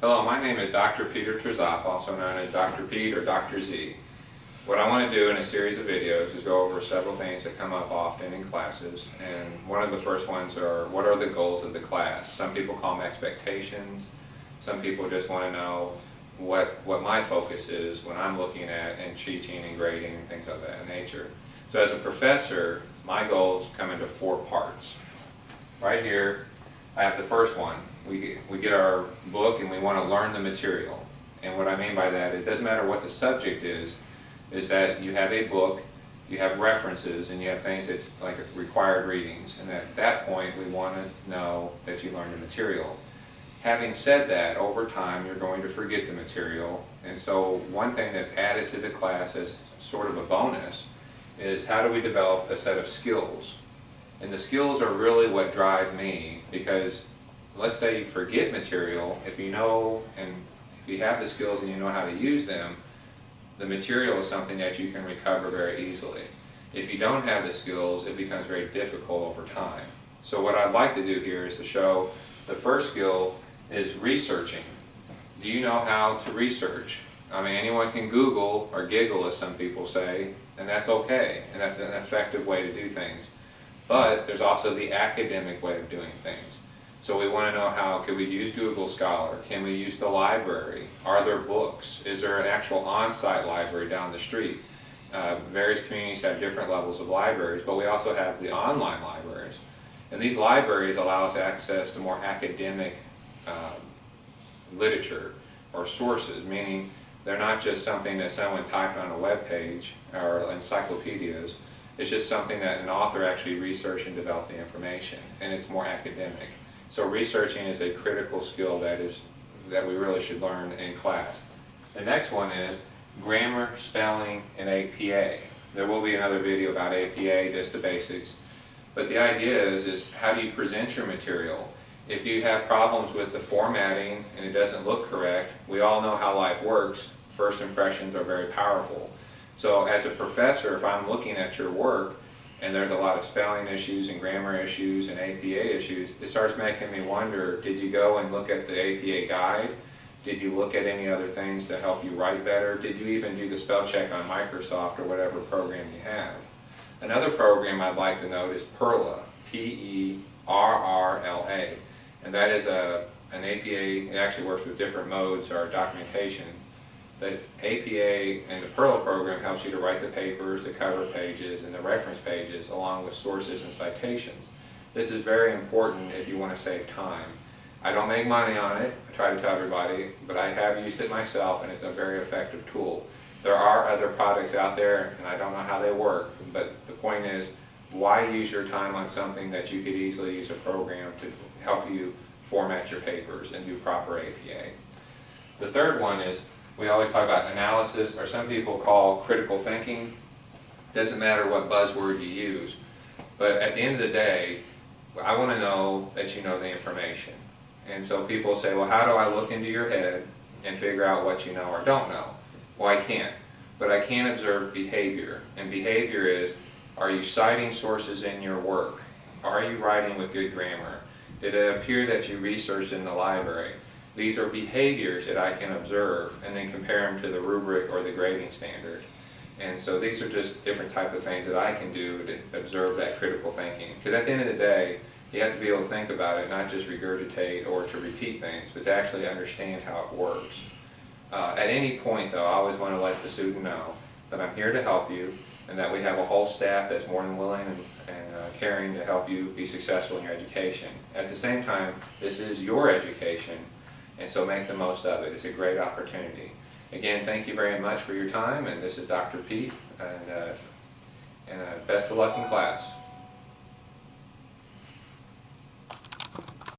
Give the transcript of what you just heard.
Hello, my name is Dr. Peter Trzop, also known as Dr. Pete or Dr. Z. What I want to do in a series of videos is go over several things that come up often in classes, and one of the first ones are, what are the goals of the class? Some people call them expectations. Some people just want to know what my focus is when I'm looking at and teaching and grading and things of that nature. So as a professor, my goals come into four parts. Right here, I have the first one. We get our book and we want to learn the material. And what I mean by that, it doesn't matter what the subject is that you have a book, you have references, and you have things that like required readings. And at that point, we want to know that you learned the material. Having said that, over time, you're going to forget the material. And so one thing that's added to the class as sort of a bonus is how do we develop a set of skills? And the skills are really what drive me, because let's say you forget material, if you know and if you have the skills and you know how to use them, the material is something that you can recover very easily. If you don't have the skills, it becomes very difficult over time. So what I'd like to do here is to show the first skill is researching. Do you know how to research? I mean, anyone can Google or giggle, as some people say, and that's okay, and that's an effective way to do things. But there's also the academic way of doing things. So we want to know how, can we use Google Scholar? Can we use the library? Are there books? Is there an actual on-site library down the street? Various communities have different levels of libraries, but we also have the online libraries. And these libraries allow us access to more academic literature or sources, meaning they're not just something that someone typed on a web page or encyclopedias. It's just something that an author actually researched and developed the information, and it's more academic. So researching is a critical skill that we really should learn in class. The next one is grammar, spelling, and APA. There will be another video about APA, just the basics. But the idea is how do you present your material? If you have problems with the formatting and it doesn't look correct, we all know how life works. First impressions are very powerful. So as a professor, if I'm looking at your work and there's a lot of spelling issues and grammar issues and APA issues, it starts making me wonder, did you go and look at the APA guide? Did you look at any other things to help you write better? Did you even do the spell check on Microsoft or whatever program you have? Another program I'd like to note is Perrla, P-E-R-R-L-A. And that is an APA, it actually works with different modes or documentation. The APA and the Perrla program helps you to write the papers, the cover pages, and the reference pages, along with sources and citations. This is very important if you want to save time. I don't make money on it, I try to tell everybody, but I have used it myself, and it's a very effective tool. There are other products out there, and I don't know how they work, but the point is, why use your time on something that you could easily use a program to help you format your papers and do proper APA? The third one is, we always talk about analysis, or some people call critical thinking. Doesn't matter what buzzword you use, but at the end of the day, I want to know that you know the information. And so people say, well, how do I look into your head and figure out what you know or don't know? Well, I can't, but I can observe behavior. And behavior is, are you citing sources in your work? Are you writing with good grammar? Did it appear that you researched in the library? These are behaviors that I can observe and then compare them to the rubric or the grading standard. And so these are just different type of things that I can do to observe that critical thinking. Because at the end of the day, you have to be able to think about it, not just regurgitate or to repeat things, but to actually understand how it works. At any point though, I always want to let the student know that I'm here to help you, and that we have a whole staff that's more than willing and caring to help you be successful in your education. At the same time, this is your education, and so make the most of it. It's a great opportunity. Again, thank you very much for your time, and this is Dr. Pete, and best of luck in class.